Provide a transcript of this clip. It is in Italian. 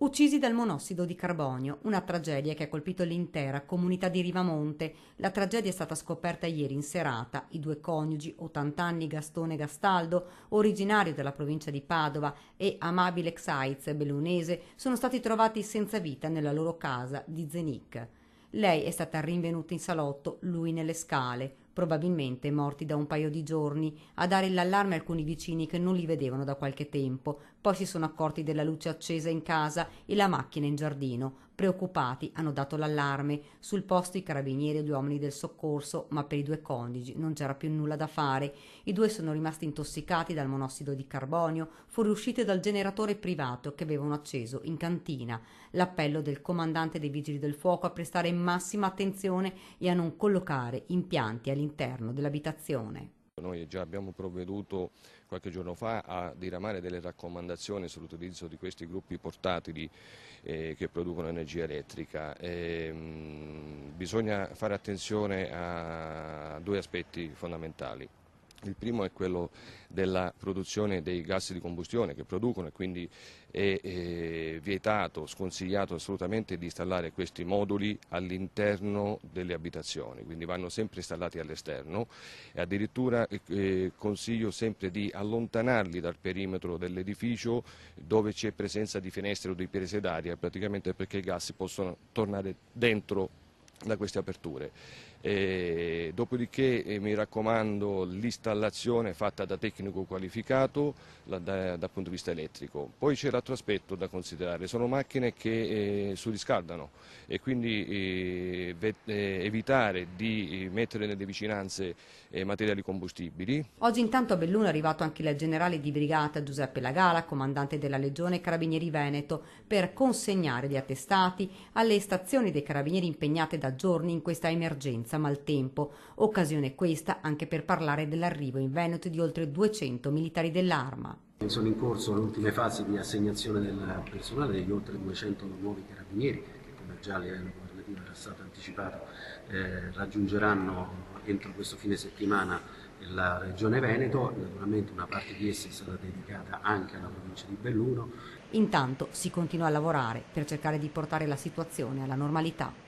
Uccisi dal monossido di carbonio, una tragedia che ha colpito l'intera comunità di Rivamonte. La tragedia è stata scoperta ieri in serata. I due coniugi, 80 anni Gastone Gastaldo, originario della provincia di Padova, e Amabile Xaiz, bellunese, sono stati trovati senza vita nella loro casa di Zenic. Lei è stata rinvenuta in salotto, lui nelle scale, probabilmente morti da un paio di giorni. A dare l'allarme alcuni vicini che non li vedevano da qualche tempo, poi si sono accorti della luce accesa in casa e la macchina in giardino. Preoccupati hanno dato l'allarme, sul posto i carabinieri e gli uomini del soccorso, ma per i due coniugi non c'era più nulla da fare. I due sono rimasti intossicati dal monossido di carbonio, fuoriuscite dal generatore privato che avevano acceso in cantina. L'appello del comandante dei vigili del fuoco a prestare massima attenzione e a non collocare impianti all'interno dell'abitazione. Noi già abbiamo provveduto qualche giorno fa a diramare delle raccomandazioni sull'utilizzo di questi gruppi portatili che producono energia elettrica. Bisogna fare attenzione a due aspetti fondamentali. Il primo è quello della produzione dei gas di combustione che producono, e quindi è vietato, sconsigliato assolutamente di installare questi moduli all'interno delle abitazioni, quindi vanno sempre installati all'esterno e addirittura consiglio sempre di allontanarli dal perimetro dell'edificio dove c'è presenza di finestre o di prese d'aria, praticamente perché i gas possono tornare dentro da queste aperture. Dopodiché mi raccomando l'installazione fatta da tecnico qualificato dal punto di vista elettrico. Poi c'è l'altro aspetto da considerare, sono macchine che surriscaldano e quindi evitare di mettere nelle vicinanze materiali combustibili. Oggi intanto a Belluno è arrivato anche il generale di brigata Giuseppe Lagala, comandante della Legione Carabinieri Veneto, per consegnare gli attestati alle stazioni dei carabinieri impegnate da giorni in questa emergenza maltempo. Occasione questa anche per parlare dell'arrivo in Veneto di oltre 200 militari dell'Arma. Sono in corso le ultime fasi di assegnazione del personale degli oltre 200 nuovi carabinieri che, come già a livello governativo era stato anticipato, raggiungeranno entro questo fine settimana la Regione Veneto. Naturalmente una parte di essi è stata dedicata anche alla provincia di Belluno. Intanto si continua a lavorare per cercare di portare la situazione alla normalità.